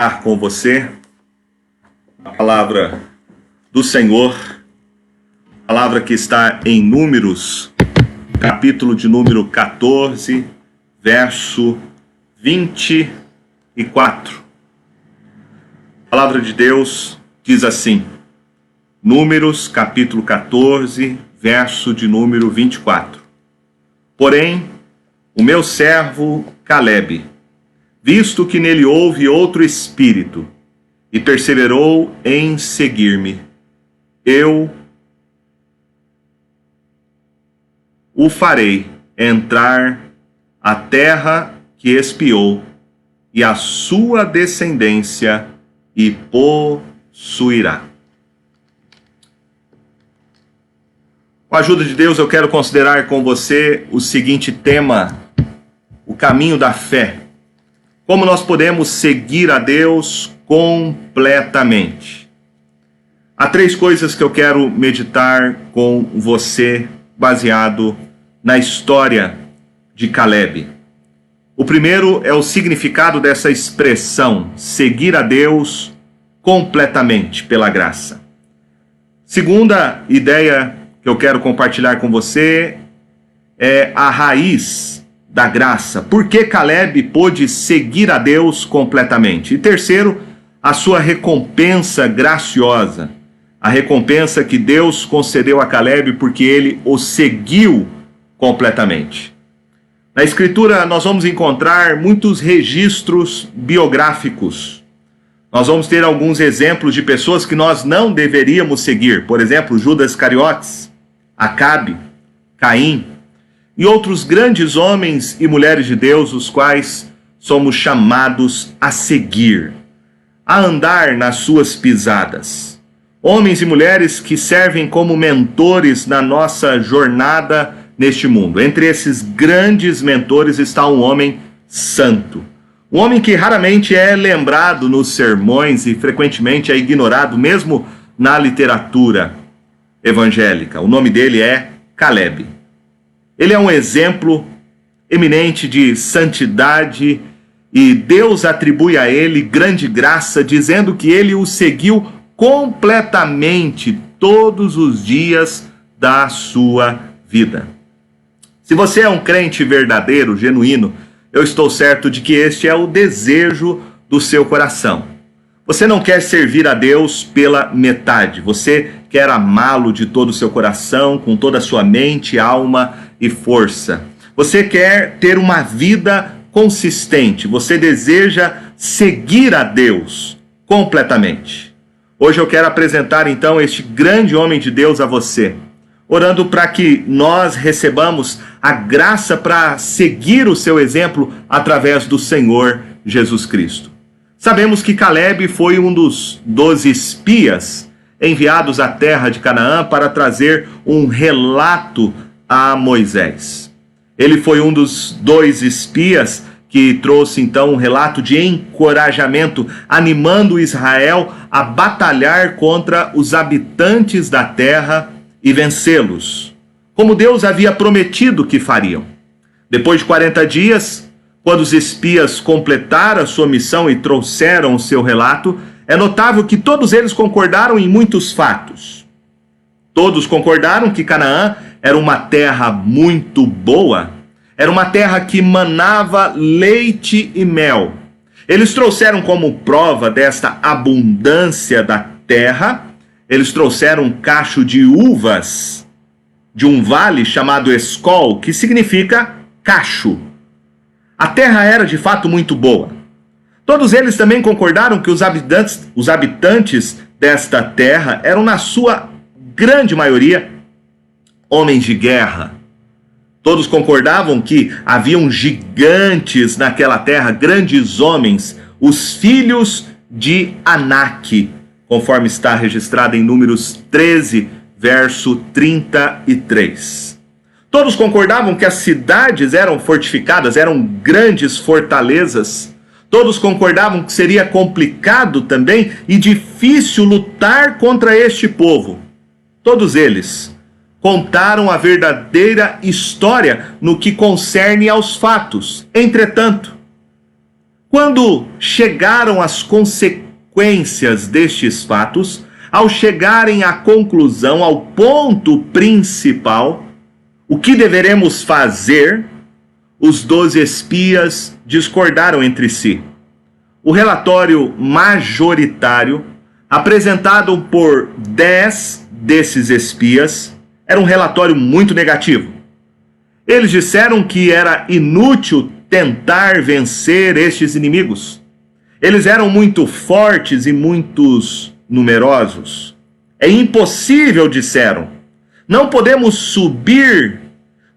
Com você a palavra do Senhor, palavra que está em Números, capítulo de número 14, verso 24. A palavra de Deus diz assim, Números, capítulo 14, verso de número 24. Porém, o meu servo Calebe, visto que nele houve outro espírito, e perseverou em seguir-me, eu o farei entrar a terra que espiou, e a sua descendência e possuirá. Com a ajuda de Deus, eu quero considerar com você o seguinte tema: o caminho da fé. Como nós podemos seguir a Deus completamente? Há três coisas que eu quero meditar com você, baseado na história de Calebe. O primeiro é o significado dessa expressão, seguir a Deus completamente pela graça. Segunda ideia que eu quero compartilhar com você é a raiz da graça. Por que Calebe pôde seguir a Deus completamente? E terceiro, a sua recompensa graciosa. A recompensa que Deus concedeu a Calebe porque ele o seguiu completamente. Na Escritura nós vamos encontrar muitos registros biográficos. Nós vamos ter alguns exemplos de pessoas que nós não deveríamos seguir. Por exemplo, Judas Iscariotes, Acabe, Caim, e outros grandes homens e mulheres de Deus, os quais somos chamados a seguir, a andar nas suas pisadas. Homens e mulheres que servem como mentores na nossa jornada neste mundo. Entre esses grandes mentores está um homem santo. Um homem que raramente é lembrado nos sermões e frequentemente é ignorado, mesmo na literatura evangélica. O nome dele é Calebe. Ele é um exemplo eminente de santidade e Deus atribui a ele grande graça, dizendo que ele o seguiu completamente todos os dias da sua vida. Se você é um crente verdadeiro, genuíno, eu estou certo de que este é o desejo do seu coração. Você não quer servir a Deus pela metade, você quer amá-lo de todo o seu coração, com toda a sua mente, alma e força. Você quer ter uma vida consistente, você deseja seguir a Deus completamente. Hoje eu quero apresentar então este grande homem de Deus a você, orando para que nós recebamos a graça para seguir o seu exemplo através do Senhor Jesus Cristo. Sabemos que Calebe foi um dos 12 espias enviados à terra de Canaã para trazer um relato a Moisés. Ele foi um dos 2 espias que trouxe então um relato de encorajamento, animando Israel a batalhar contra os habitantes da terra e vencê-los, como Deus havia prometido que fariam. Depois de 40 dias, quando os espias completaram a sua missão e trouxeram o seu relato, é notável que todos eles concordaram em muitos fatos. Todos concordaram que Canaã era uma terra muito boa, era uma terra que manava leite e mel. Eles trouxeram como prova desta abundância da terra, eles trouxeram um cacho de uvas de um vale chamado Escol, que significa cacho. A terra era de fato muito boa. Todos eles também concordaram que os habitantes desta terra eram, na sua grande maioria, homens de guerra. Todos concordavam que haviam gigantes naquela terra, grandes homens, os filhos de Anak, conforme está registrado em Números 13, verso 33. Todos concordavam que as cidades eram fortificadas, eram grandes fortalezas. Todos concordavam que seria complicado também e difícil lutar contra este povo. Todos eles contaram a verdadeira história no que concerne aos fatos. Entretanto, Quando chegaram as consequências destes fatos, ao chegarem à conclusão, ao ponto principal, o que deveremos fazer, os 12 espias discordaram entre si. O relatório majoritário, apresentado por 10 desses espias, era um relatório muito negativo. Eles disseram que era inútil tentar vencer estes inimigos. Eles eram muito fortes e muitos numerosos. É impossível, disseram. Não podemos subir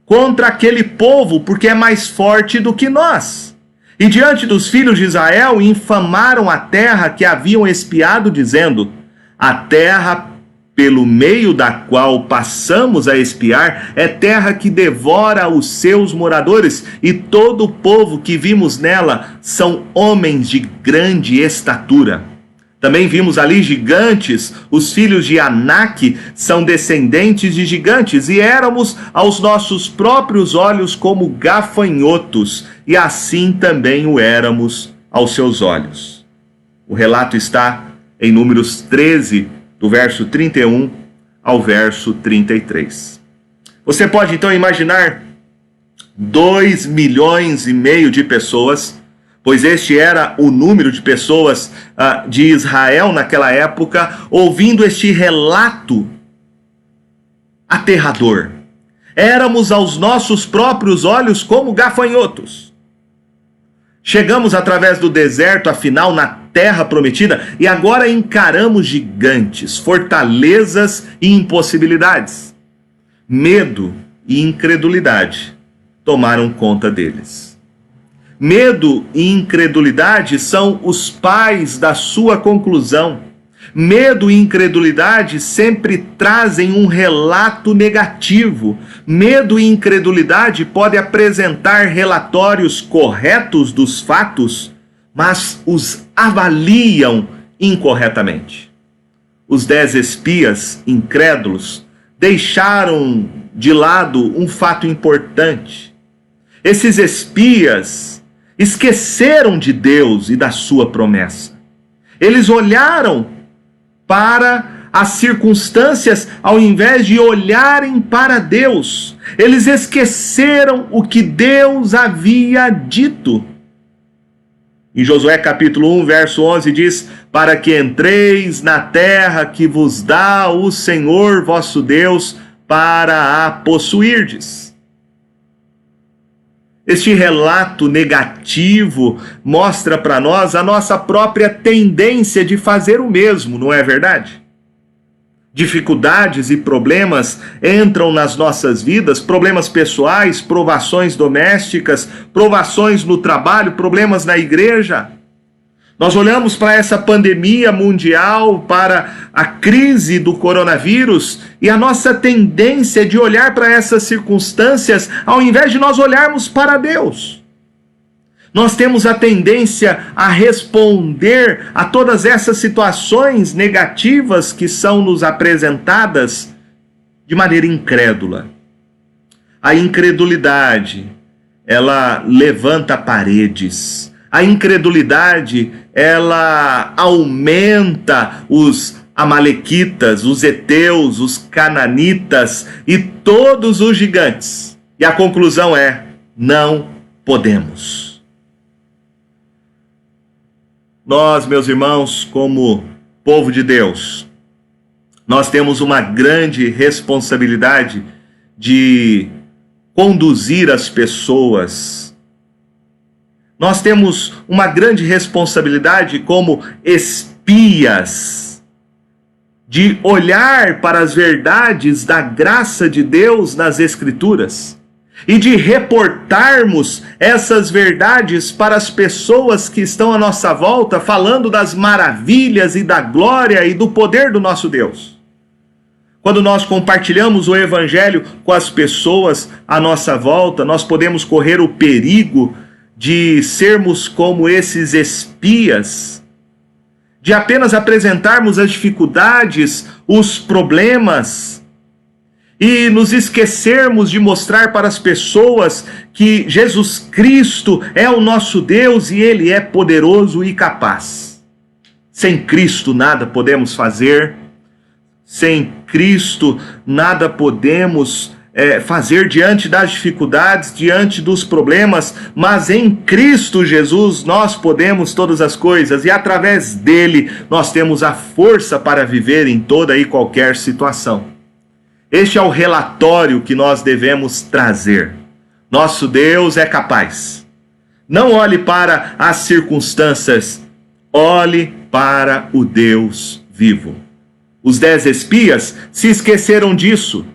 contra aquele povo porque é mais forte do que nós. E diante dos filhos de Israel infamaram a terra que haviam espiado, dizendo: a terra pelo meio da qual passamos a espiar é terra que devora os seus moradores, e todo o povo que vimos nela são homens de grande estatura. Também vimos ali gigantes, os filhos de Anak são descendentes de gigantes, e éramos aos nossos próprios olhos como gafanhotos, e assim também o éramos aos seus olhos. O relato está em Números 13, do verso 31 ao verso 33. Você pode então imaginar 2,5 milhões de pessoas, pois este era o número de pessoas de Israel naquela época, ouvindo este relato aterrador. Éramos aos nossos próprios olhos como gafanhotos. Chegamos através do deserto, afinal, na terra prometida, e agora encaramos gigantes, fortalezas e impossibilidades. Medo e incredulidade tomaram conta deles. Medo e incredulidade são os pais da sua conclusão. Medo e incredulidade sempre trazem um relato negativo. Medo e incredulidade podem apresentar relatórios corretos dos fatos, mas os avaliam incorretamente. Os 10 espias incrédulos deixaram de lado um fato importante. Esses espias esqueceram de Deus e da sua promessa. Eles olharam para as circunstâncias ao invés de olharem para Deus. Eles esqueceram o que Deus havia dito. Em Josué capítulo 1, verso 11 diz: para que entreis na terra que vos dá o Senhor vosso Deus para a possuirdes. Este relato negativo mostra para nós a nossa própria tendência de fazer o mesmo, não é verdade? Dificuldades e problemas entram nas nossas vidas, problemas pessoais, provações domésticas, provações no trabalho, problemas na igreja. Nós olhamos para essa pandemia mundial, para a crise do coronavírus, e a nossa tendência é de olhar para essas circunstâncias ao invés de nós olharmos para Deus. Nós temos a tendência a responder a todas essas situações negativas que são nos apresentadas de maneira incrédula. A incredulidade, ela levanta paredes. A incredulidade, ela aumenta os amalequitas, os heteus, os cananitas e todos os gigantes. E a conclusão é: não podemos. Nós, meus irmãos, como povo de Deus, nós temos uma grande responsabilidade de conduzir as pessoas. Nós temos uma grande responsabilidade como espias, de olhar para as verdades da graça de Deus nas Escrituras e de reportarmos essas verdades para as pessoas que estão à nossa volta, falando das maravilhas e da glória e do poder do nosso Deus. Quando nós compartilhamos o Evangelho com as pessoas à nossa volta, nós podemos correr o perigo de sermos como esses espias, de apenas apresentarmos as dificuldades, os problemas, e nos esquecermos de mostrar para as pessoas que Jesus Cristo é o nosso Deus e Ele é poderoso e capaz. Sem Cristo nada podemos fazer, sem Cristo nada podemos fazer diante das dificuldades, diante dos problemas, mas em Cristo Jesus nós podemos todas as coisas e através dele nós temos a força para viver em toda e qualquer situação. Este é o relatório que nós devemos trazer. Nosso Deus é capaz. Não olhe para as circunstâncias, olhe para o Deus vivo. Os 10 espias se esqueceram disso.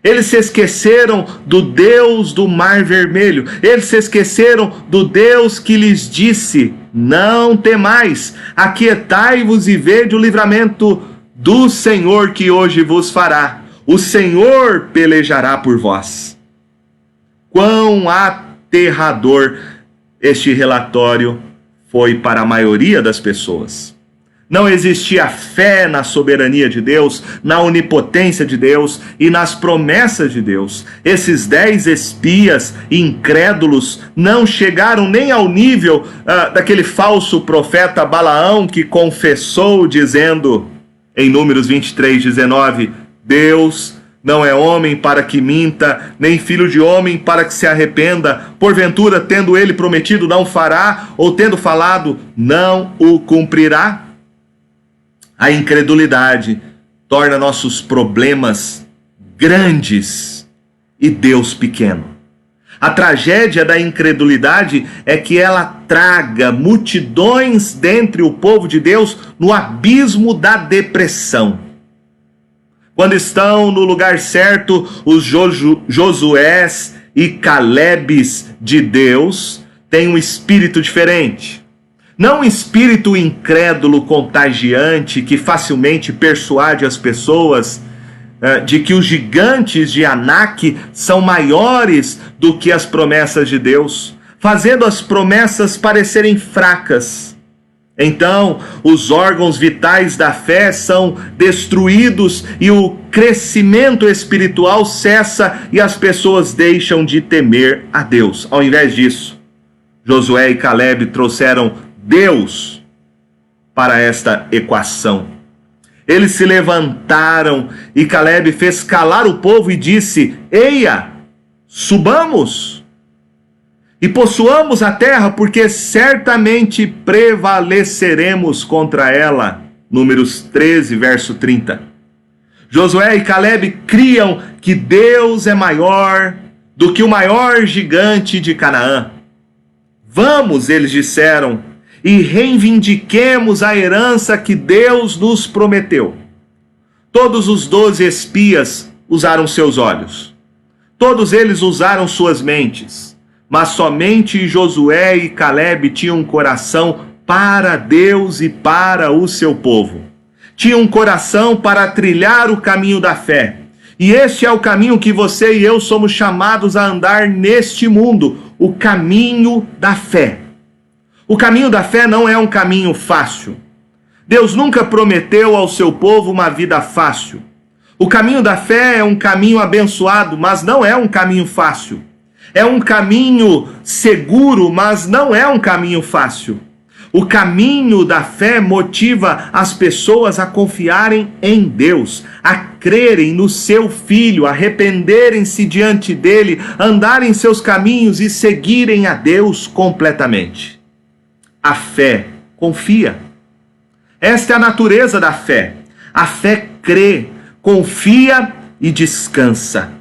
Eles se esqueceram do Deus do Mar Vermelho. Eles se esqueceram do Deus que lhes disse: não temais, aquietai-vos e vede o livramento do Senhor que hoje vos fará. O Senhor pelejará por vós. Quão aterrador este relatório foi para a maioria das pessoas. Não existia fé na soberania de Deus, na onipotência de Deus e nas promessas de Deus. Esses 10 espias incrédulos não chegaram nem ao nível daquele falso profeta Balaão que confessou dizendo, em Números 23:19, Deus não é homem para que minta, nem filho de homem para que se arrependa. Porventura, tendo ele prometido, não fará, ou tendo falado, não o cumprirá? A incredulidade torna nossos problemas grandes e Deus pequeno. A tragédia da incredulidade é que ela traga multidões dentre o povo de Deus no abismo da depressão. Quando estão no lugar certo, os Josués e Calebes de Deus têm um espírito diferente. Não um espírito incrédulo, contagiante, que facilmente persuade as pessoas de que os gigantes de Anak são maiores do que as promessas de Deus, fazendo as promessas parecerem fracas. Então, os órgãos vitais da fé são destruídos e o crescimento espiritual cessa e as pessoas deixam de temer a Deus. Ao invés disso, Josué e Caleb trouxeram Deus para esta equação. Eles se levantaram e Caleb fez calar o povo e disse: Eia, subamos e possuamos a terra, porque certamente prevaleceremos contra ela. Números 13, verso 30. Josué e Caleb criam que Deus é maior do que o maior gigante de Canaã. Vamos, eles disseram, e reivindiquemos a herança que Deus nos prometeu. Todos os 12 espias usaram seus olhos. Todos eles usaram suas mentes. Mas somente Josué e Caleb tinham um coração para Deus e para o seu povo. Tinham um coração para trilhar o caminho da fé. E este é o caminho que você e eu somos chamados a andar neste mundo, o caminho da fé. O caminho da fé não é um caminho fácil. Deus nunca prometeu ao seu povo uma vida fácil. O caminho da fé é um caminho abençoado, mas não é um caminho fácil. É um caminho seguro, mas não é um caminho fácil. O caminho da fé motiva as pessoas a confiarem em Deus, a crerem no seu Filho, arrependerem-se diante dele, andarem em seus caminhos e seguirem a Deus completamente. A fé confia. Esta é a natureza da fé. A fé crê, confia e descansa.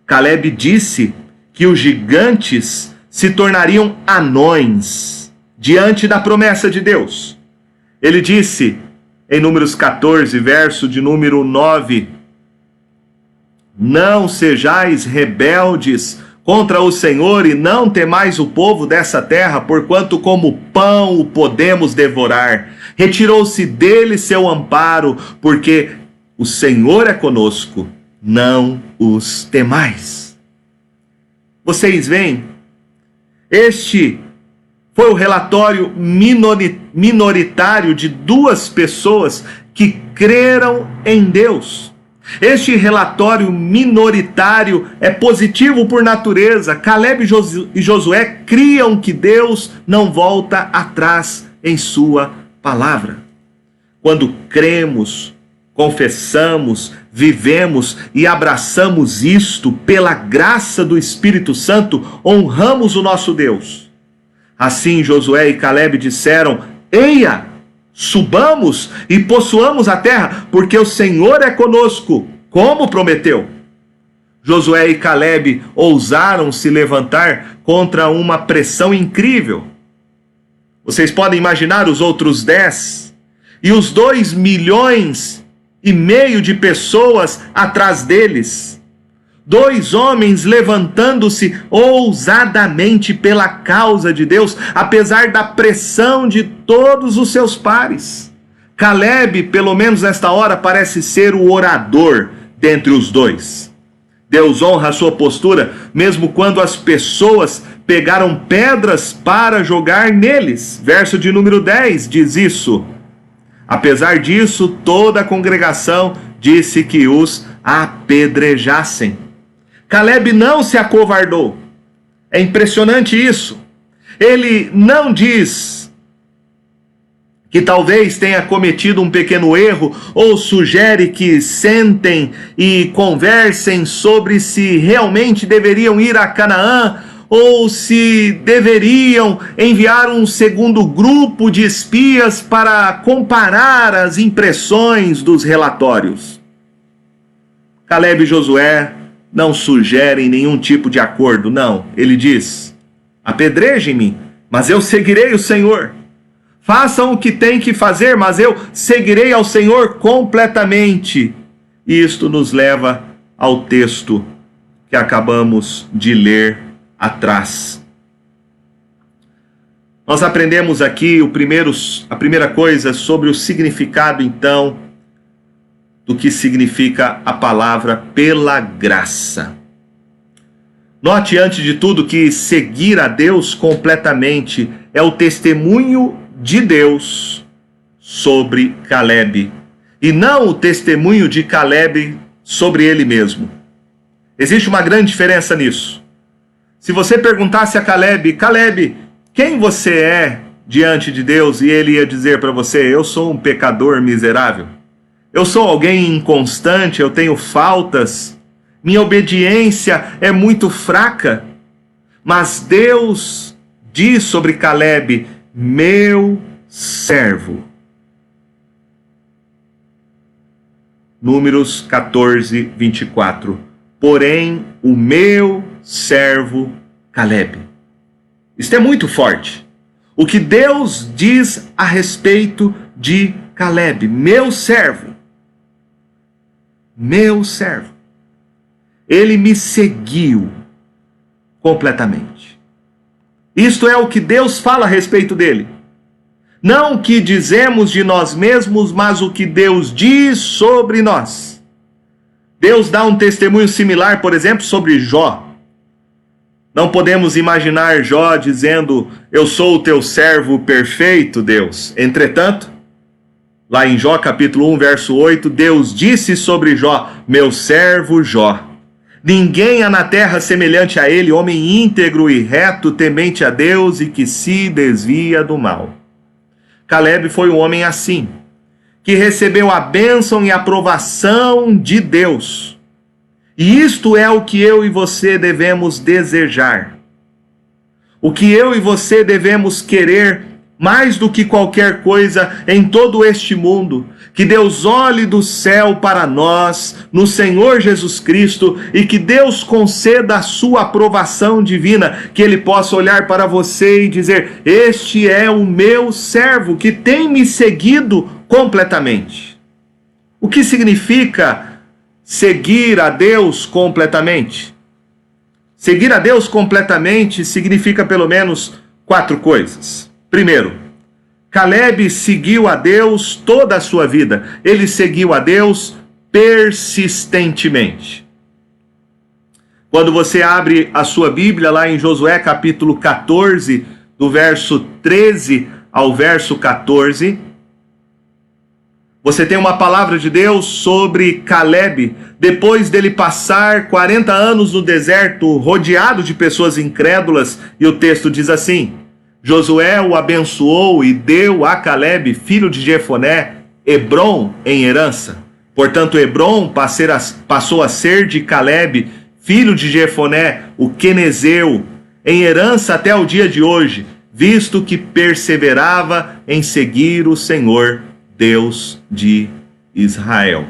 Caleb disse que os gigantes se tornariam anões diante da promessa de Deus. Ele disse em Números 14, verso de número 9: Não sejais rebeldes contra o Senhor e não temais o povo dessa terra, porquanto como pão o podemos devorar. Retirou-se dele seu amparo, porque o Senhor é conosco, não os temais. Vocês veem? Este foi o relatório minoritário de 2 pessoas que creram em Deus. Este relatório minoritário é positivo por natureza. Caleb e Josué criam que Deus não volta atrás em sua palavra. Quando cremos, confessamos, vivemos e abraçamos isto pela graça do Espírito Santo, honramos o nosso Deus. Assim Josué e Caleb disseram: eia, subamos e possuamos a terra, porque o Senhor é conosco, como prometeu. Josué e Caleb ousaram se levantar contra uma pressão incrível. Vocês podem imaginar os outros 10 e os 2,5 milhões de pessoas atrás deles. 2 homens levantando-se ousadamente pela causa de Deus, apesar da pressão de todos os seus pares. Caleb, pelo menos nesta hora, parece ser o orador dentre os 2. Deus honra a sua postura, mesmo quando as pessoas pegaram pedras para jogar neles. Verso de número 10 diz isso. Apesar disso, toda a congregação disse que os apedrejassem. Caleb não se acovardou. É impressionante isso. Ele não diz que talvez tenha cometido um pequeno erro, ou sugere que sentem e conversem sobre se realmente deveriam ir a Canaã, ou se deveriam enviar um segundo grupo de espias para comparar as impressões dos relatórios. Caleb e Josué não sugerem nenhum tipo de acordo, não. Ele diz: apedrejem-me, mas eu seguirei o Senhor. Façam o que tem que fazer, mas eu seguirei ao Senhor completamente. E isto nos leva ao texto que acabamos de ler atrás. Nós aprendemos aqui a primeira coisa sobre o significado, então, do que significa a palavra pela graça. Note, antes de tudo, que seguir a Deus completamente é o testemunho de Deus sobre Caleb, e não o testemunho de Caleb sobre ele mesmo. Existe uma grande diferença nisso. Se você perguntasse a Caleb: Caleb, quem você é diante de Deus? E ele ia dizer para você: eu sou um pecador miserável. Eu sou alguém inconstante, eu tenho faltas, minha obediência é muito fraca. Mas Deus diz sobre Caleb: meu servo. Números 14, 24. Porém, o meu servo Caleb. Isto é muito forte. O que Deus diz a respeito de Caleb: meu servo. Meu servo. Ele me seguiu completamente. Isto é o que Deus fala a respeito dele. Não o que dizemos de nós mesmos, mas o que Deus diz sobre nós. Deus dá um testemunho similar, por exemplo, sobre Jó. Não podemos imaginar Jó dizendo: eu sou o teu servo perfeito, Deus. Entretanto, lá em Jó capítulo 1, verso 8, Deus disse sobre Jó: meu servo Jó. Ninguém há na terra semelhante a ele, homem íntegro e reto, temente a Deus e que se desvia do mal. Caleb foi um homem assim, que recebeu a bênção e a aprovação de Deus. E isto é o que eu e você devemos desejar. O que eu e você devemos querer mais do que qualquer coisa em todo este mundo. Que Deus olhe do céu para nós, no Senhor Jesus Cristo, e que Deus conceda a sua aprovação divina, que Ele possa olhar para você e dizer: este é o meu servo, que tem me seguido completamente. O que significa seguir a Deus completamente? Seguir a Deus completamente significa pelo menos 4 coisas. Primeiro, Caleb seguiu a Deus toda a sua vida. Ele seguiu a Deus persistentemente. Quando você abre a sua Bíblia lá em Josué capítulo 14, do verso 13 ao verso 14, Você tem uma palavra de Deus sobre Caleb, depois dele passar 40 anos no deserto, rodeado de pessoas incrédulas, e o texto diz assim: Josué o abençoou e deu a Caleb, filho de Jefoné, Hebrom em herança. Portanto, Hebrom passou a ser de Caleb, filho de Jefoné, o quenezeu, em herança até o dia de hoje, visto que perseverava em seguir o Senhor, Deus de Israel.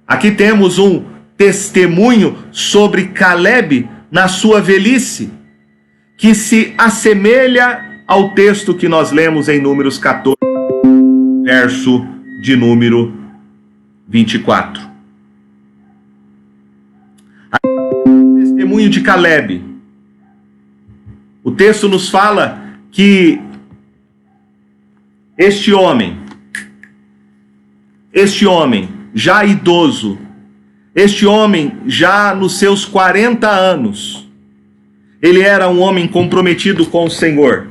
Aqui temos um testemunho sobre Caleb na sua velhice, que se assemelha ao texto que nós lemos em Números 14, verso de número 24. O testemunho de Caleb. O texto nos fala que este homem já idoso, este homem já nos seus 40 anos, ele era um homem comprometido com o Senhor.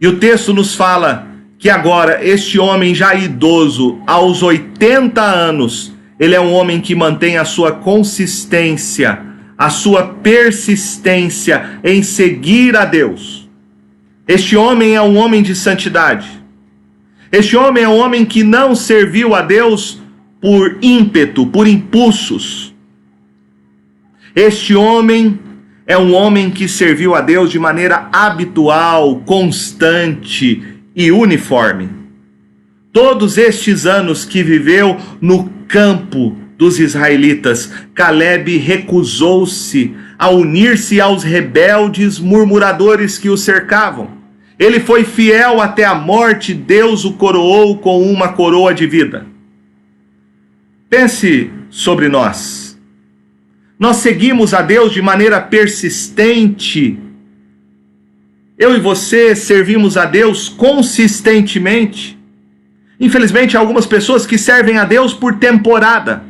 E o texto nos fala que agora este homem já idoso, aos 80 anos, ele é um homem que mantém a sua consistência, a sua persistência em seguir a Deus. Este homem é um homem de santidade. Este homem é um homem que não serviu a Deus por ímpeto, por impulsos. Este homem é um homem que serviu a Deus de maneira habitual, constante e uniforme. Todos estes anos que viveu no campo dos israelitas, Caleb recusou-se a unir-se aos rebeldes murmuradores que o cercavam. Ele foi fiel até a morte, Deus o coroou com uma coroa de vida. Pense sobre nós. Nós seguimos a Deus de maneira persistente. Eu e você servimos a Deus consistentemente. Infelizmente, há algumas pessoas que servem a Deus por temporada.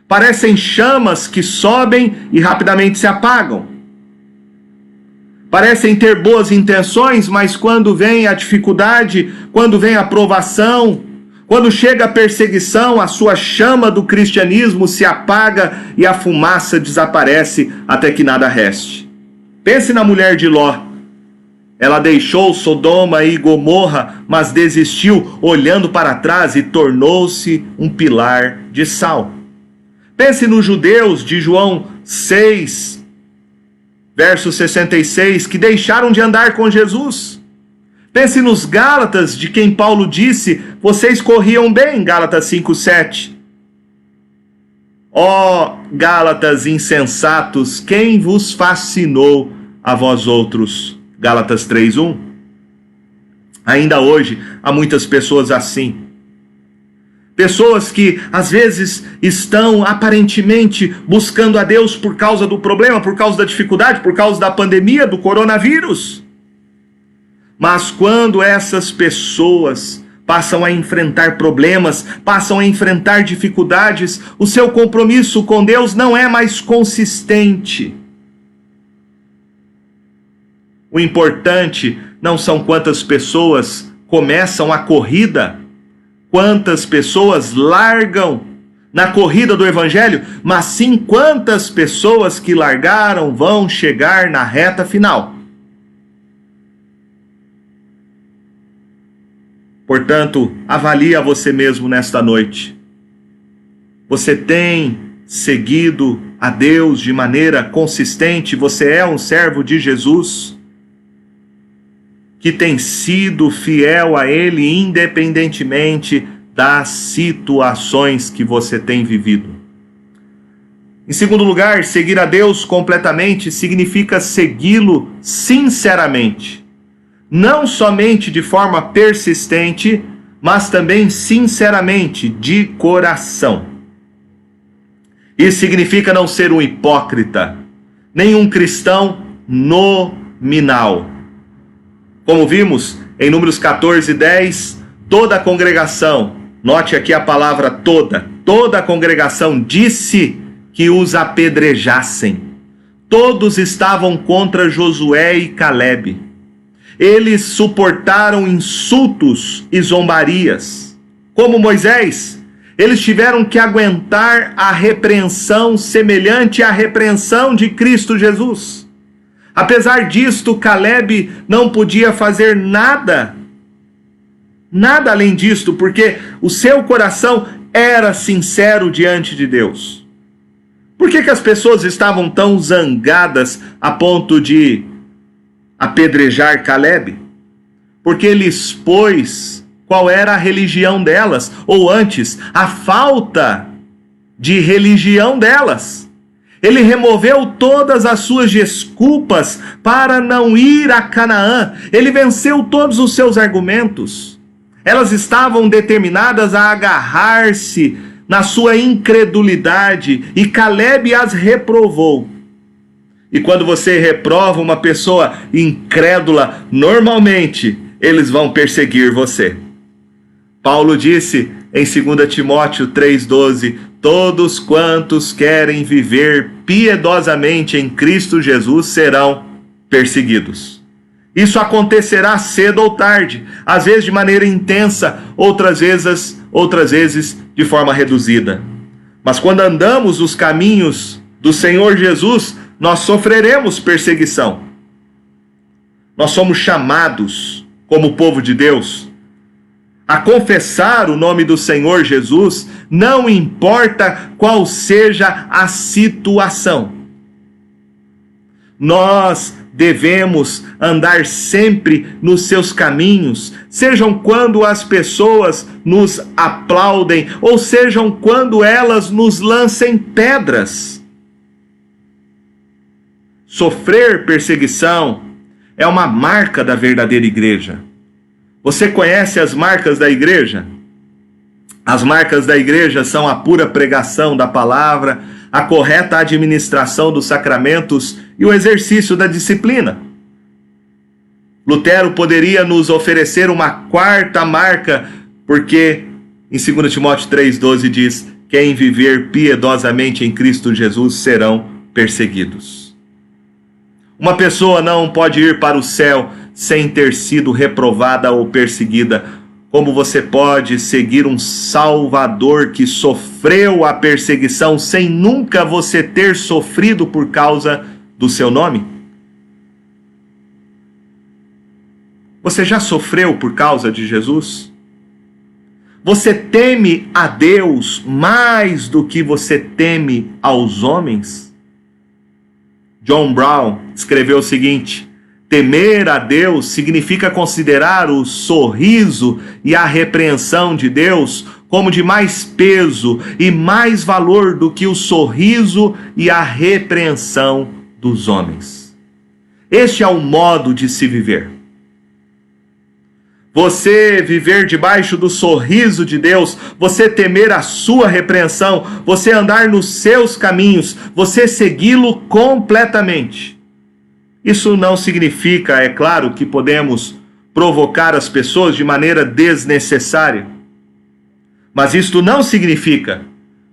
Parecem chamas que sobem e rapidamente se apagam. Parecem ter boas intenções, mas quando vem a dificuldade, quando vem a provação, quando chega a perseguição, a sua chama do cristianismo se apaga e a fumaça desaparece até que nada reste. Pense na mulher de Ló. Ela deixou Sodoma e Gomorra, mas desistiu olhando para trás e tornou-se um pilar de sal. Pense nos judeus de João 6, verso 66, que deixaram de andar com Jesus. Pense nos Gálatas, de quem Paulo disse: vocês corriam bem, Gálatas 5:7. Ó Gálatas insensatos, quem vos fascinou a vós outros? Gálatas 3:1. Ainda hoje há muitas pessoas assim. Pessoas que às vezes estão aparentemente buscando a Deus por causa do problema, por causa da dificuldade, por causa da pandemia, do coronavírus. Mas quando essas pessoas passam a enfrentar problemas, passam a enfrentar dificuldades, o seu compromisso com Deus não é mais consistente. O importante não são quantas pessoas começam a corrida, quantas pessoas largam na corrida do Evangelho, mas sim quantas pessoas que largaram vão chegar na reta final. Portanto, avalie a você mesmo nesta noite. Você tem seguido a Deus de maneira consistente? Você é um servo de Jesus que tem sido fiel a Ele independentemente das situações que você tem vivido. Em segundo lugar, seguir a Deus completamente significa segui-lo sinceramente. Não somente de forma persistente, mas também sinceramente, de coração. Isso significa não ser um hipócrita, nem um cristão nominal. Como vimos em Números 14:10, toda a congregação, note aqui a palavra toda a congregação disse que os apedrejassem. Todos estavam contra Josué e Caleb. eles suportaram insultos e zombarias. Como Moisés, eles tiveram que aguentar a repreensão semelhante à repreensão de Cristo Jesus. Apesar disto, Caleb não podia fazer nada além disto, porque o seu coração era sincero diante de Deus. Por que as pessoas estavam tão zangadas a ponto de apedrejar Caleb? Porque ele expôs qual era a religião delas, ou antes, a falta de religião delas. Ele removeu todas as suas desculpas para não ir a Canaã. Ele venceu todos os seus argumentos. Elas estavam determinadas a agarrar-se na sua incredulidade, e Caleb as reprovou. E quando você reprova uma pessoa incrédula, normalmente eles vão perseguir você. Paulo disse em 2 Timóteo 3,12: todos quantos querem viver piedosamente em Cristo Jesus serão perseguidos. Isso acontecerá cedo ou tarde, às vezes de maneira intensa, outras vezes de forma reduzida. Mas quando andamos os caminhos do Senhor Jesus, nós sofreremos perseguição. Nós somos chamados, como povo de Deus, a confessar o nome do Senhor Jesus, não importa qual seja a situação. Nós devemos andar sempre nos seus caminhos, sejam quando as pessoas nos aplaudem, ou sejam quando elas nos lancem pedras. Sofrer perseguição é uma marca da verdadeira igreja. Você conhece as marcas da igreja? As marcas da igreja são a pura pregação da palavra, a correta administração dos sacramentos e o exercício da disciplina. Lutero poderia nos oferecer uma quarta marca, porque em 2 Timóteo 3,12 diz: quem viver piedosamente em Cristo Jesus serão perseguidos. Uma pessoa não pode ir para o céu sem ter sido reprovada ou perseguida. Como você pode seguir um Salvador que sofreu a perseguição sem nunca você ter sofrido por causa do seu nome? Você já sofreu por causa de Jesus? Você teme a Deus mais do que você teme aos homens? John Brown escreveu o seguinte: temer a Deus significa considerar o sorriso e a repreensão de Deus como de mais peso e mais valor do que o sorriso e a repreensão dos homens. Este é o modo de se viver. Você viver debaixo do sorriso de Deus, você temer a sua repreensão, você andar nos seus caminhos, você segui-lo completamente. Isso não significa, é claro, que podemos provocar as pessoas de maneira desnecessária. Mas isto não significa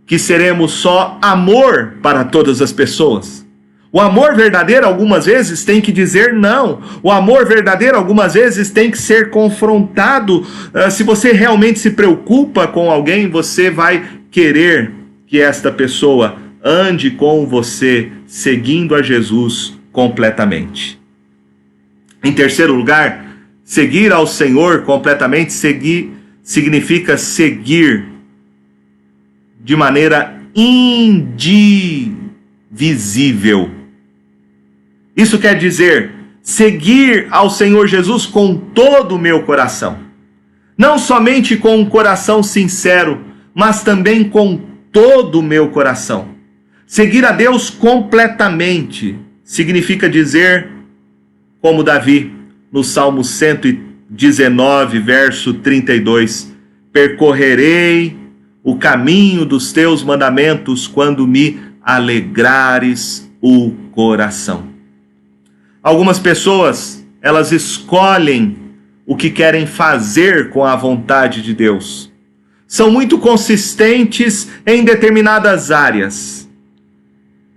que seremos só amor para todas as pessoas. O amor verdadeiro algumas vezes tem que dizer não. O amor verdadeiro algumas vezes tem que ser confrontado. Se você realmente se preocupa com alguém, você vai querer que esta pessoa ande com você, seguindo a Jesus completamente. Em terceiro lugar, seguir ao Senhor completamente significa seguir de maneira indivisível. Isso quer dizer seguir ao Senhor Jesus com todo o meu coração. Não somente com um coração sincero, mas também com todo o meu coração. Seguir a Deus completamente significa dizer, como Davi, no Salmo 119, verso 32, percorrerei o caminho dos teus mandamentos quando me alegrares o coração. Algumas pessoas, elas escolhem o que querem fazer com a vontade de Deus. São muito consistentes em determinadas áreas.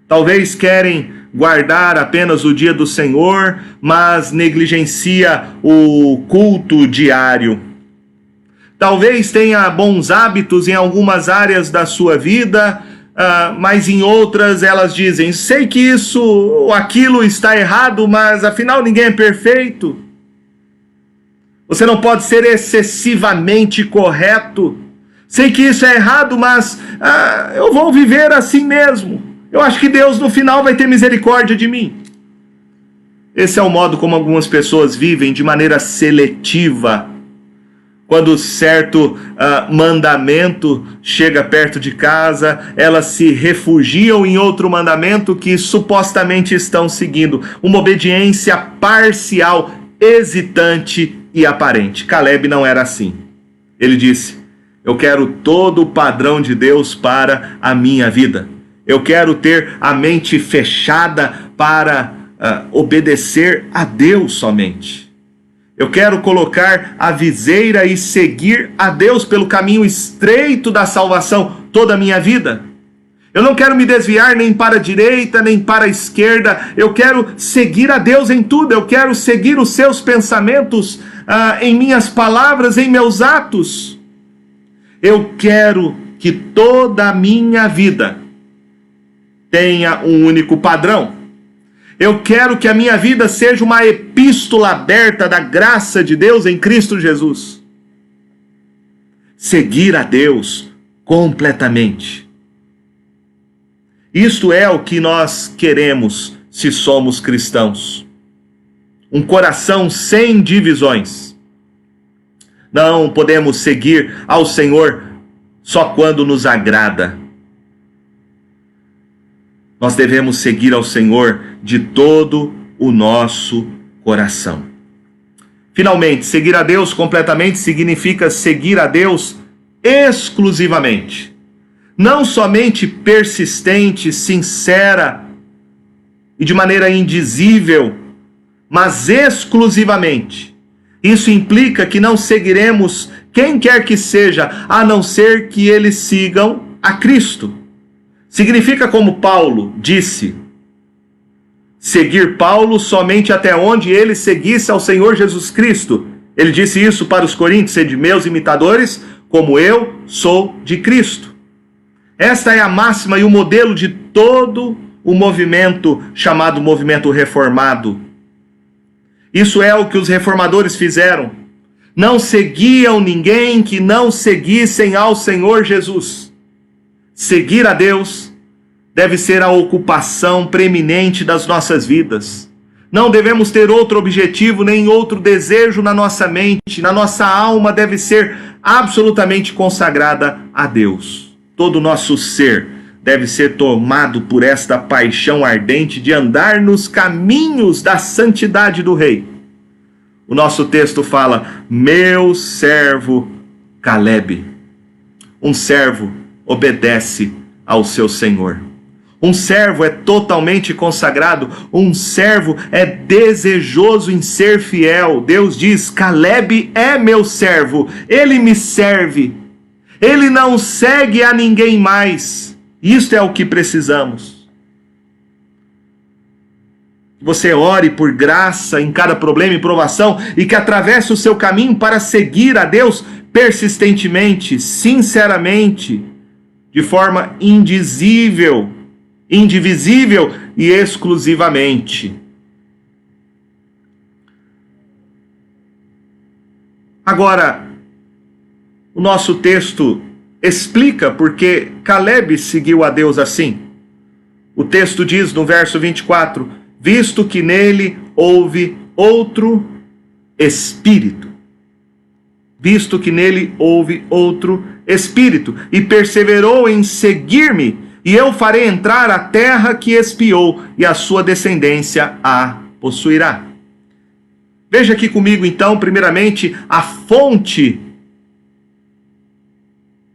Talvez querem guardar apenas o dia do Senhor, mas negligencia o culto diário. Talvez tenha bons hábitos em algumas áreas da sua vida, mas em outras elas dizem: sei que isso ou aquilo está errado, mas afinal ninguém é perfeito. Você não pode ser excessivamente correto. Sei que isso é errado, mas eu vou viver assim mesmo. Eu acho que Deus no final vai ter misericórdia de mim. Esse é o modo como algumas pessoas vivem de maneira seletiva. Quando certo mandamento chega perto de casa, elas se refugiam em outro mandamento que supostamente estão seguindo. Uma obediência parcial, hesitante e aparente. Caleb não era assim. Ele disse: eu quero todo o padrão de Deus para a minha vida. Eu quero ter a mente fechada para obedecer a Deus somente. Eu quero colocar a viseira e seguir a Deus pelo caminho estreito da salvação toda a minha vida. Eu não quero me desviar nem para a direita, nem para a esquerda. Eu quero seguir a Deus em tudo. Eu quero seguir os seus pensamentos em minhas palavras, em meus atos. Eu quero que toda a minha vida tenha um único padrão. Eu quero que a minha vida seja uma epístola aberta da graça de Deus em Cristo Jesus. Seguir a Deus completamente. Isto é o que nós queremos se somos cristãos. Um coração sem divisões. Não podemos seguir ao Senhor só quando nos agrada. Nós devemos seguir ao Senhor de todo o nosso coração. Finalmente, seguir a Deus completamente significa seguir a Deus exclusivamente. Não somente persistente, sincera e de maneira indizível, mas exclusivamente. Isso implica que não seguiremos quem quer que seja, a não ser que eles sigam a Cristo. Significa, como Paulo disse, seguir Paulo somente até onde ele seguisse ao Senhor Jesus Cristo. Ele disse isso para os coríntios: sede meus imitadores, como eu sou de Cristo. Esta é a máxima e o modelo de todo o movimento chamado movimento reformado. Isso é o que os reformadores fizeram. Não seguiam ninguém que não seguissem ao Senhor Jesus. Seguir a Deus deve ser a ocupação preeminente das nossas vidas. Não devemos ter outro objetivo, nem outro desejo na nossa mente. Na nossa alma deve ser absolutamente consagrada a Deus. Todo o nosso ser deve ser tomado por esta paixão ardente de andar nos caminhos da santidade do Rei. O nosso texto fala: meu servo Caleb. Um servo obedece ao seu Senhor. Um servo é totalmente consagrado. Um servo é desejoso em ser fiel. Deus diz: Caleb é meu servo. Ele me serve. Ele não segue a ninguém mais. Isto é o que precisamos. Você ore por graça em cada problema e provação e que atravesse o seu caminho para seguir a Deus persistentemente, sinceramente, de forma indivisível e exclusivamente. Agora, o nosso texto explica por que Caleb seguiu a Deus assim. O texto diz no verso 24: visto que nele houve outro espírito. Visto que nele houve outro espírito, e perseverou em seguir-me, e eu farei entrar a terra que espiou, e a sua descendência a possuirá. Veja aqui comigo então, primeiramente, a fonte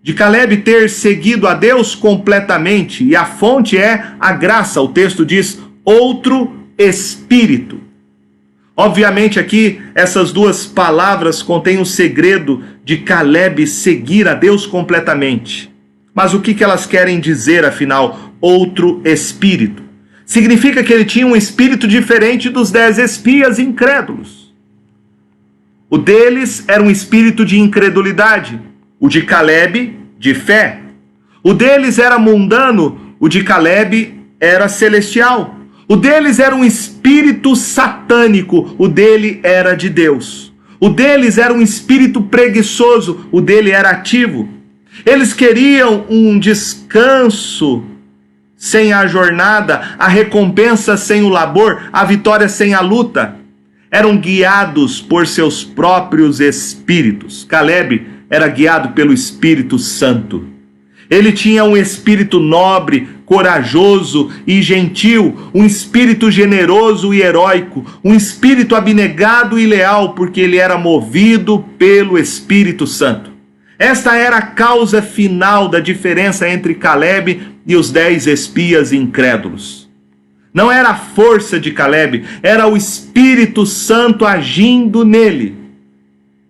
de Caleb ter seguido a Deus completamente, e a fonte é a graça. O texto diz: outro espírito. Obviamente aqui essas duas palavras contêm o segredo de Caleb seguir a Deus completamente. Mas o que elas querem dizer afinal? Outro espírito. Significa que ele tinha um espírito diferente dos 10 espias incrédulos. O deles era um espírito de incredulidade, o de Caleb, de fé. O deles era mundano, o de Caleb era celestial. O deles era um espírito satânico, o dele era de Deus. O deles era um espírito preguiçoso, o dele era ativo. Eles queriam um descanso sem a jornada, a recompensa sem o labor, a vitória sem a luta. Eram guiados por seus próprios espíritos. Caleb era guiado pelo Espírito Santo. Ele tinha um espírito nobre, corajoso e gentil, um espírito generoso e heróico, um espírito abnegado e leal, porque ele era movido pelo Espírito Santo. Esta era a causa final da diferença entre Caleb e os 10 espias incrédulos. Não era a força de Caleb, era o Espírito Santo agindo nele.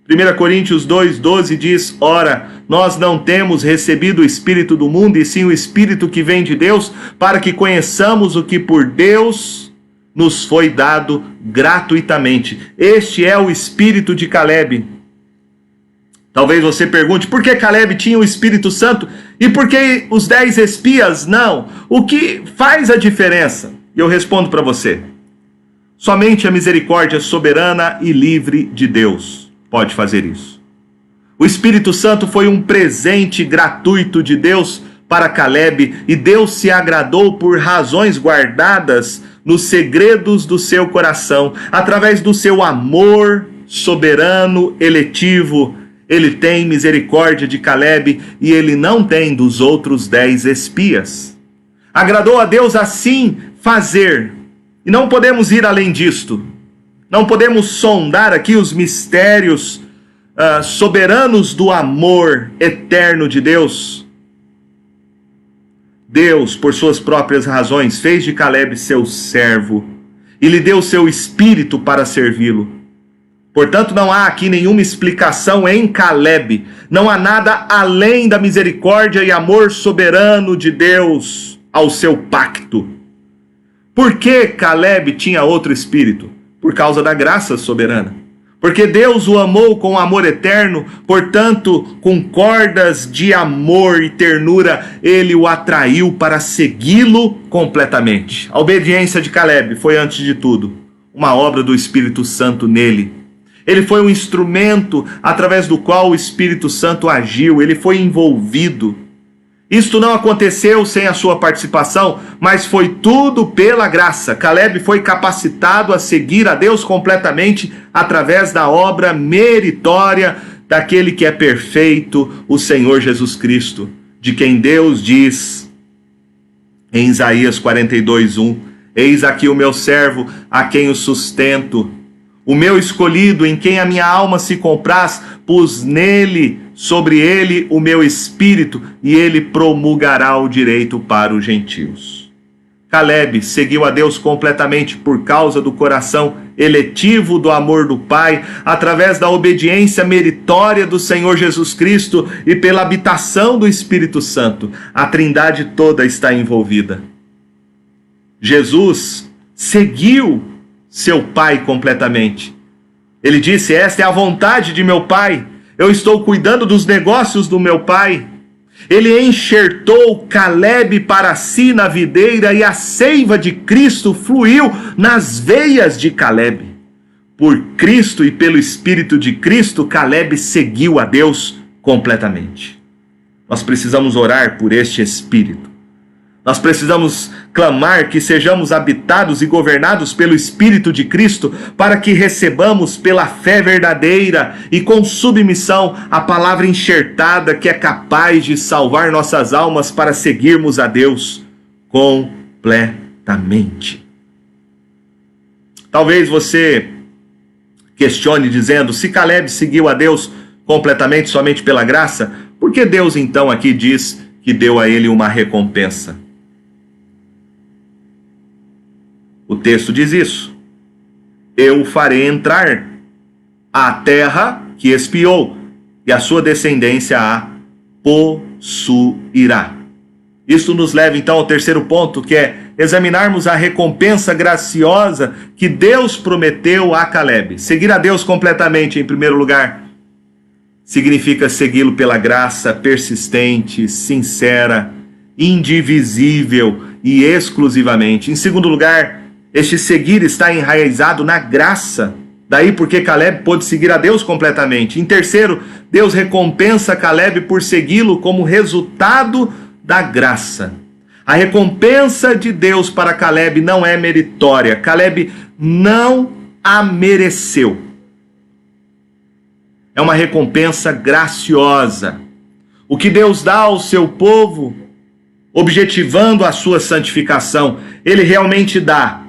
1 Coríntios 2,12 diz: ora, nós não temos recebido o Espírito do mundo, e sim o Espírito que vem de Deus, para que conheçamos o que por Deus nos foi dado gratuitamente. Este é o Espírito de Caleb. Talvez você pergunte, por que Caleb tinha o Espírito Santo e por que os 10 espias não? O que faz a diferença? E eu respondo para você: somente a misericórdia soberana e livre de Deus pode fazer isso. O Espírito Santo foi um presente gratuito de Deus para Caleb, e Deus se agradou por razões guardadas nos segredos do seu coração, através do seu amor soberano, eletivo. Ele tem misericórdia de Caleb e ele não tem dos outros 10 espias. Agradou a Deus assim fazer, e não podemos ir além disto. Não podemos sondar aqui os mistérios soberanos do amor eterno de Deus. Deus, por suas próprias razões, fez de Caleb seu servo e lhe deu seu espírito para servi-lo. Portanto, não há aqui nenhuma explicação em Caleb. Não há nada além da misericórdia e amor soberano de Deus ao seu pacto. Por que Caleb tinha outro espírito? Por causa da graça soberana. Porque Deus o amou com amor eterno, portanto, com cordas de amor e ternura, ele o atraiu para segui-lo completamente. A obediência de Caleb foi, antes de tudo, uma obra do Espírito Santo nele. Ele foi um instrumento através do qual o Espírito Santo agiu, ele foi envolvido. Isto não aconteceu sem a sua participação, mas foi tudo pela graça. Caleb foi capacitado a seguir a Deus completamente através da obra meritória daquele que é perfeito, o Senhor Jesus Cristo, de quem Deus diz em Isaías 42:1: eis aqui o meu servo, a quem o sustento, o meu escolhido, em quem a minha alma se compraz, pus nele, sobre ele, o meu espírito, e ele promulgará o direito para os gentios. Caleb seguiu a Deus completamente por causa do coração eletivo do amor do Pai, através da obediência meritória do Senhor Jesus Cristo e pela habitação do Espírito Santo. A Trindade toda está envolvida. Jesus seguiu seu Pai completamente. Ele disse: esta é a vontade de meu Pai, eu estou cuidando dos negócios do meu Pai. Ele enxertou Caleb para si na videira, e a seiva de Cristo fluiu nas veias de Caleb. Por Cristo e pelo Espírito de Cristo, Caleb seguiu a Deus completamente. Nós precisamos orar por este Espírito. Nós precisamos clamar que sejamos habitados e governados pelo Espírito de Cristo, para que recebamos pela fé verdadeira e com submissão a palavra enxertada que é capaz de salvar nossas almas para seguirmos a Deus completamente. Talvez você questione dizendo: se Caleb seguiu a Deus completamente somente pela graça, por que Deus então aqui diz que deu a ele uma recompensa? O texto diz isso: eu o farei entrar à terra que espiou, e a sua descendência a possuirá. Isso nos leva então ao terceiro ponto, que é examinarmos a recompensa graciosa que Deus prometeu a Caleb. Seguir a Deus completamente, em primeiro lugar, significa segui-lo pela graça persistente, sincera, indivisível e exclusivamente. Em segundo lugar, este seguir está enraizado na graça. Daí porque Caleb pôde seguir a Deus completamente. Em terceiro, Deus recompensa Caleb por segui-lo como resultado da graça. A recompensa de Deus para Caleb não é meritória. Caleb não a mereceu. É uma recompensa graciosa. O que Deus dá ao seu povo, objetivando a sua santificação, Ele realmente dá.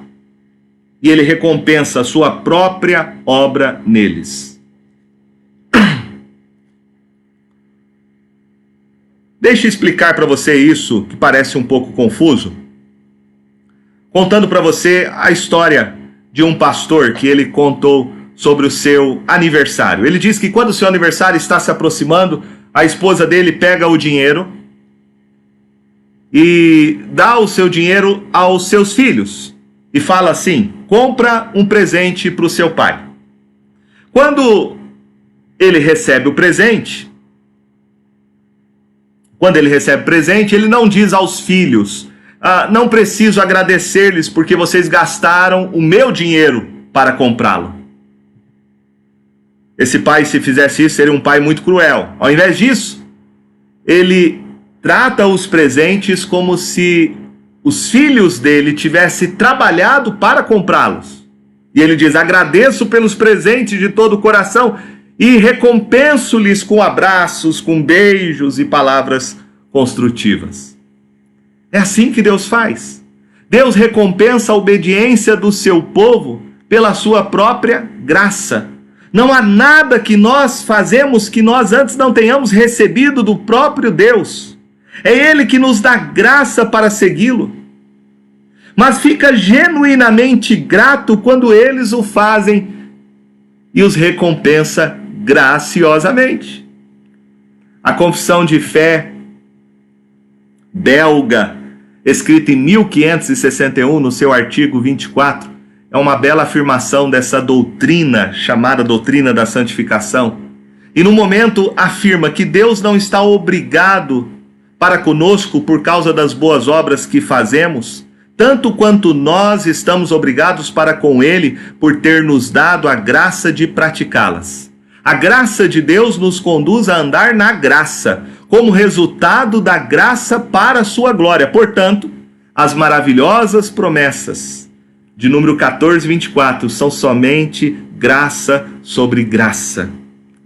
E Ele recompensa a sua própria obra neles. Deixe eu explicar para você isso, que parece um pouco confuso, contando para você a história de um pastor que ele contou sobre o seu aniversário. Ele diz que quando o seu aniversário está se aproximando, a esposa dele pega o dinheiro e dá o seu dinheiro aos seus filhos e fala assim: compra um presente para o seu pai. Quando ele recebe o presente, ele não diz aos filhos: não preciso agradecer-lhes porque vocês gastaram o meu dinheiro para comprá-lo. Esse pai, se fizesse isso, seria um pai muito cruel. Ao invés disso, ele trata os presentes como se os filhos dele tivessem trabalhado para comprá-los. E ele diz: agradeço pelos presentes de todo o coração e recompenso-lhes com abraços, com beijos e palavras construtivas. É assim que Deus faz. Deus recompensa a obediência do seu povo pela sua própria graça. Não há nada que nós fazemos que nós antes não tenhamos recebido do próprio Deus. É Ele que nos dá graça para segui-lo. Mas fica genuinamente grato quando eles o fazem e os recompensa graciosamente. A confissão de fé belga, escrita em 1561, no seu artigo 24, é uma bela afirmação dessa doutrina, chamada doutrina da santificação. E no momento afirma que Deus não está obrigado para conosco por causa das boas obras que fazemos, tanto quanto nós estamos obrigados para com Ele por ter nos dado a graça de praticá-las. A graça de Deus nos conduz a andar na graça, como resultado da graça para a sua glória. Portanto, as maravilhosas promessas de número 14:24 são somente graça sobre graça.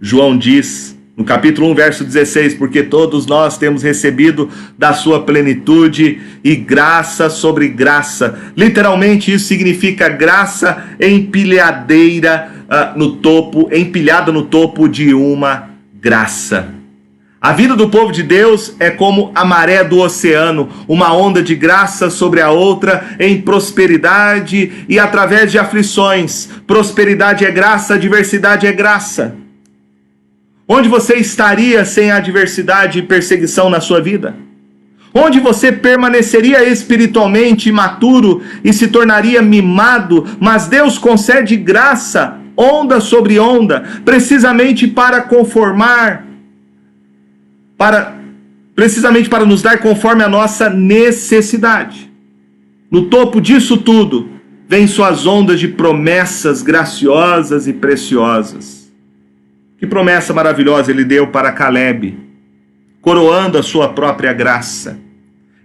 João diz, no capítulo 1, verso 16, porque todos nós temos recebido da sua plenitude e graça sobre graça. Literalmente isso significa graça empilhada no topo de uma graça. A vida do povo de Deus é como a maré do oceano, uma onda de graça sobre a outra em prosperidade e através de aflições. Prosperidade é graça, adversidade é graça. Onde você estaria sem a adversidade e perseguição na sua vida? Onde você permaneceria espiritualmente imaturo e se tornaria mimado, mas Deus concede graça, onda sobre onda, precisamente para nos dar conforme a nossa necessidade. No topo disso tudo, vem suas ondas de promessas graciosas e preciosas. Que promessa maravilhosa ele deu para Caleb, coroando a sua própria graça.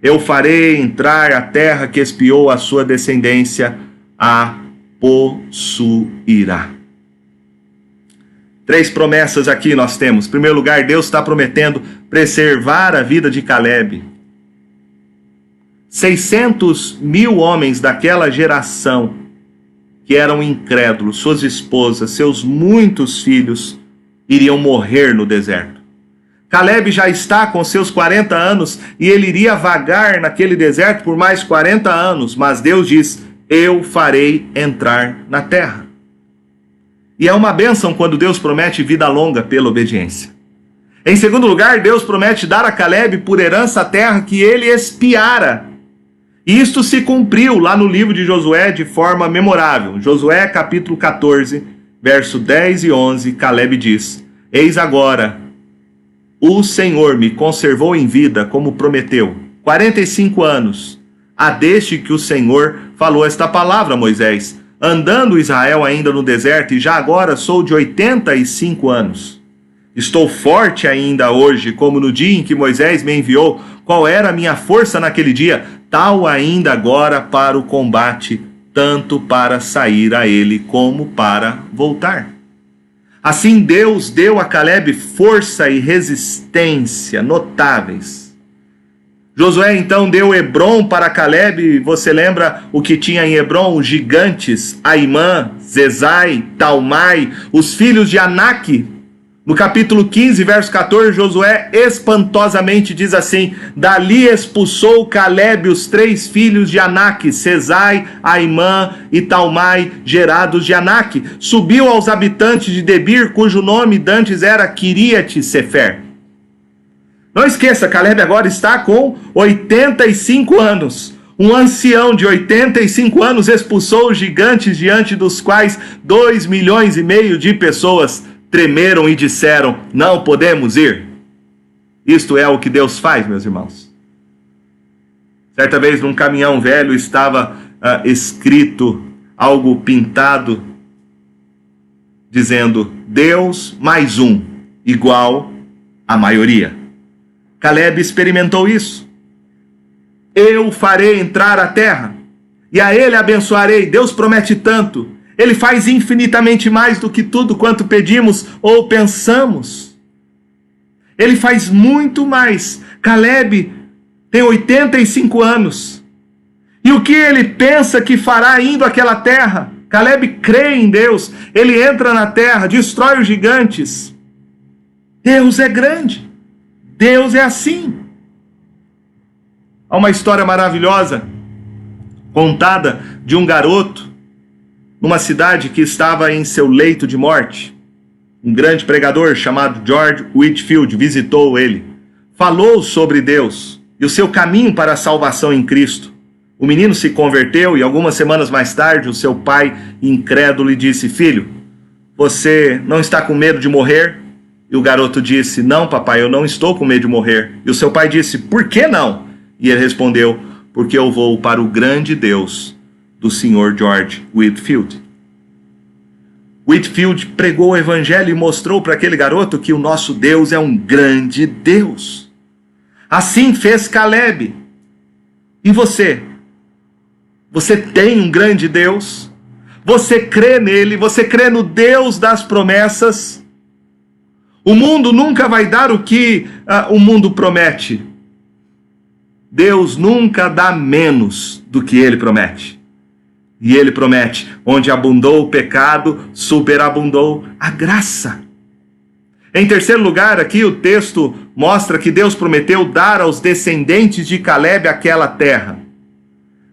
Eu farei entrar a terra que expiou a sua descendência, a possuirá. 3 promessas aqui nós temos. Em primeiro lugar, Deus está prometendo preservar a vida de Caleb. 600.000 homens daquela geração que eram incrédulos, suas esposas, seus muitos filhos, iriam morrer no deserto. Caleb já está com seus 40 anos e ele iria vagar naquele deserto por mais 40 anos, mas Deus diz: eu farei entrar na terra. E é uma bênção quando Deus promete vida longa pela obediência. Em segundo lugar, Deus promete dar a Caleb por herança a terra que ele espiara. Isto se cumpriu lá no livro de Josué de forma memorável. Josué capítulo 14, verso 10 e 11, Caleb diz: Eis agora, o Senhor me conservou em vida como prometeu. 45 anos, há desde que o Senhor falou esta palavra a Moisés, andando Israel ainda no deserto, e já agora sou de 85 anos. Estou forte ainda hoje, como no dia em que Moisés me enviou. Qual era a minha força naquele dia? Tal ainda agora para o combate, tanto para sair a ele como para voltar. Assim Deus deu a Caleb força e resistência notáveis. Josué então deu Hebrom para Caleb. Você lembra o que tinha em Hebrom? Os gigantes, Aimã, Zezai, Talmai, os filhos de Anak. No capítulo 15, verso 14, Josué espantosamente diz assim: Dali expulsou Caleb os 3 filhos de Anak, Zezai, Aimã e Talmai, gerados de Anak. Subiu aos habitantes de Debir, cujo nome dantes era Quiriate-Sefer. Não esqueça, Caleb agora está com 85 anos. Um ancião de 85 anos expulsou os gigantes diante dos quais 2,5 milhões de pessoas tremeram e disseram: não podemos ir. Isto é o que Deus faz, meus irmãos. Certa vez num caminhão velho estava escrito algo pintado dizendo: Deus mais um, igual a maioria. Caleb experimentou isso. Eu farei entrar a terra, e a ele abençoarei. Deus promete tanto. Ele faz infinitamente mais do que tudo quanto pedimos ou pensamos. Ele faz muito mais. Caleb tem 85 anos. E o que ele pensa que fará indo àquela terra? Caleb crê em Deus. Ele entra na terra, destrói os gigantes. Deus é grande. Deus é assim. Há uma história maravilhosa contada de um garoto numa cidade que estava em seu leito de morte. Um grande pregador chamado George Whitefield visitou ele, falou sobre Deus e o seu caminho para a salvação em Cristo. O menino se converteu e algumas semanas mais tarde o seu pai, incrédulo, lhe disse: filho, você não está com medo de morrer? E o garoto disse: não, papai, eu não estou com medo de morrer. E o seu pai disse: por que não? E ele respondeu: porque eu vou para o grande Deus do Sr. George Whitefield. Whitefield pregou o evangelho e mostrou para aquele garoto que o nosso Deus é um grande Deus. Assim fez Caleb. E você? Você tem um grande Deus? Você crê nele? Você crê no Deus das promessas? O mundo nunca vai dar o que o mundo promete. Deus nunca dá menos do que ele promete. E ele promete: onde abundou o pecado, superabundou a graça. Em terceiro lugar, aqui o texto mostra que Deus prometeu dar aos descendentes de Caleb aquela terra.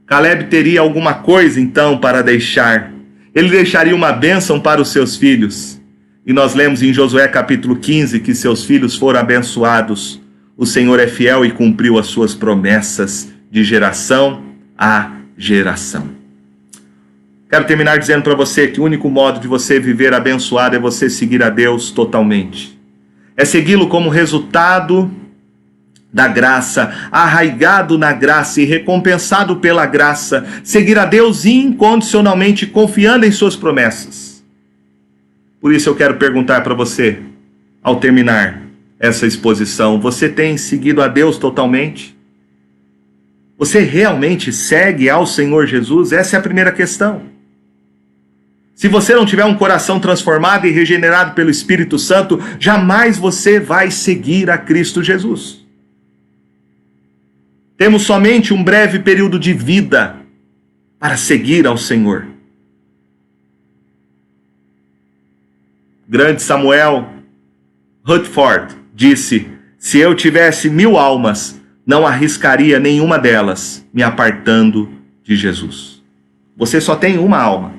Caleb teria alguma coisa então para deixar. Ele deixaria uma bênção para os seus filhos. E nós lemos em Josué capítulo 15 que seus filhos foram abençoados. O Senhor é fiel e cumpriu as suas promessas de geração a geração. Quero terminar dizendo para você que o único modo de você viver abençoado é você seguir a Deus totalmente. É segui-lo como resultado da graça, arraigado na graça e recompensado pela graça. Seguir a Deus incondicionalmente, confiando em suas promessas. Por isso eu quero perguntar para você, ao terminar essa exposição: você tem seguido a Deus totalmente? Você realmente segue ao Senhor Jesus? Essa é a primeira questão. Se você não tiver um coração transformado e regenerado pelo Espírito Santo, jamais você vai seguir a Cristo Jesus. Temos somente um breve período de vida para seguir ao Senhor. Grande Samuel Rutherford disse: se eu tivesse 1000 almas, não arriscaria nenhuma delas me apartando de Jesus. Você só tem uma alma.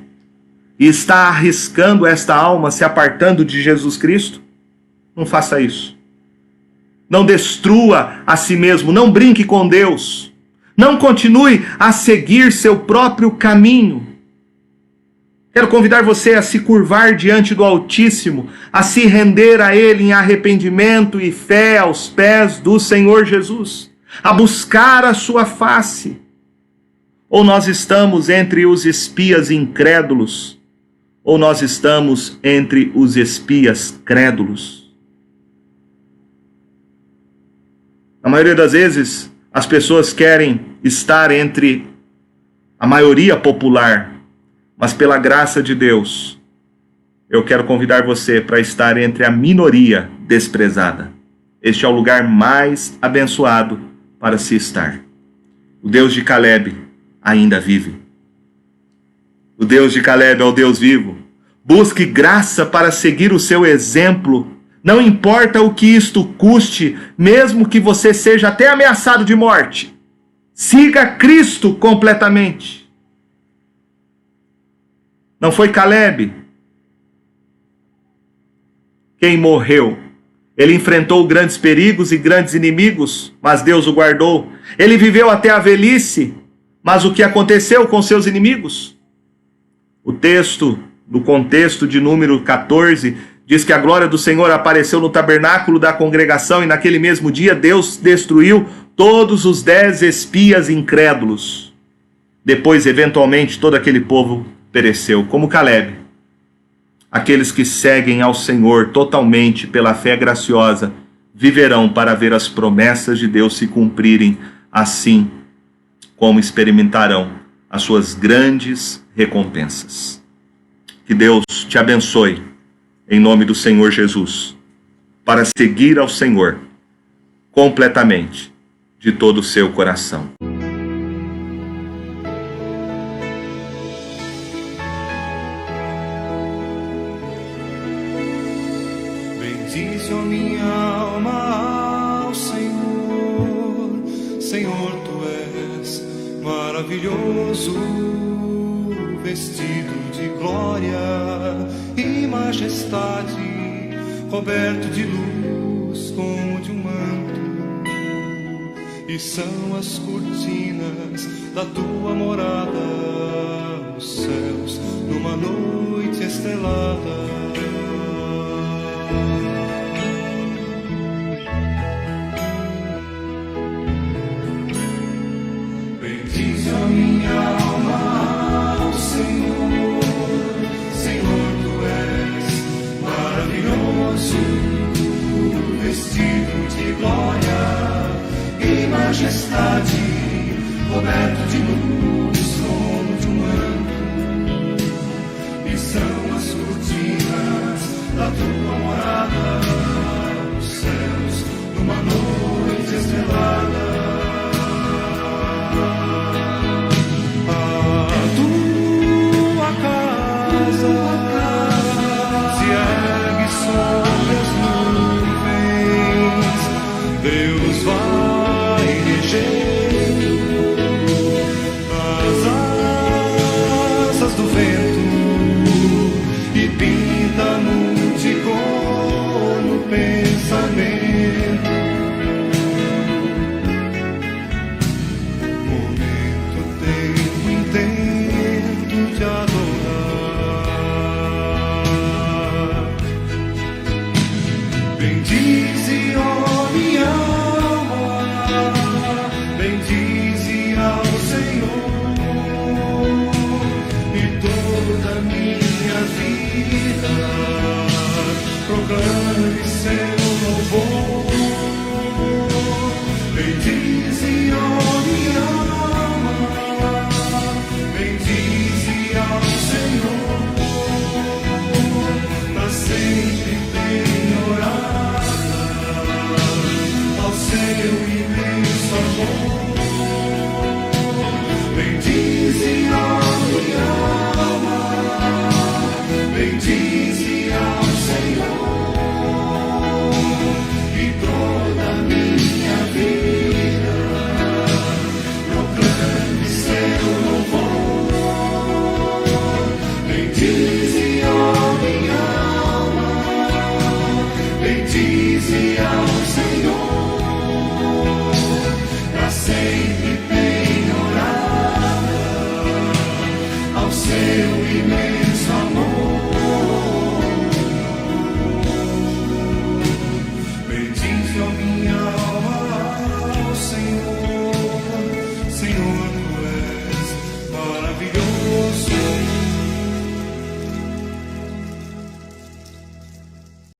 E está arriscando esta alma se apartando de Jesus Cristo? Não faça isso. Não destrua a si mesmo. Não brinque com Deus. Não continue a seguir seu próprio caminho. Quero convidar você a se curvar diante do Altíssimo, a se render a Ele em arrependimento e fé aos pés do Senhor Jesus, a buscar a sua face. Ou nós estamos entre os espias incrédulos, ou nós estamos entre os espias crédulos. Na maioria das vezes, as pessoas querem estar entre a maioria popular, mas pela graça de Deus, eu quero convidar você para estar entre a minoria desprezada. Este é o lugar mais abençoado para se estar. O Deus de Caleb ainda vive. O Deus de Caleb é o Deus vivo. Busque graça para seguir o seu exemplo. Não importa o que isto custe, mesmo que você seja até ameaçado de morte. Siga Cristo completamente. Não foi Caleb quem morreu. Ele enfrentou grandes perigos e grandes inimigos, mas Deus o guardou. Ele viveu até a velhice, mas o que aconteceu com seus inimigos? O texto, no contexto de Número 14, diz que a glória do Senhor apareceu no tabernáculo da congregação e naquele mesmo dia Deus destruiu todos os 10 espias incrédulos. Depois, eventualmente, todo aquele povo pereceu, como Caleb. Aqueles que seguem ao Senhor totalmente pela fé graciosa viverão para ver as promessas de Deus se cumprirem, assim como experimentarão as suas grandes recompensas. Que Deus te abençoe, em nome do Senhor Jesus, para seguir ao Senhor completamente, de todo o seu coração. Bendize, ó minha alma, ao Senhor. Senhor, Tu és maravilhoso, vestido de glória e majestade, coberto de luz como de um manto. E são as cortinas da Tua morada, os céus numa noite estrelada. Bendize a minha alma ao Senhor. Senhor, Tu és maravilhoso, vestido de glória e majestade, coberto de luz como de um manto. E são as cortinas da Tua morada, os céus numa noite estrelada. Deus vai reger a e meu.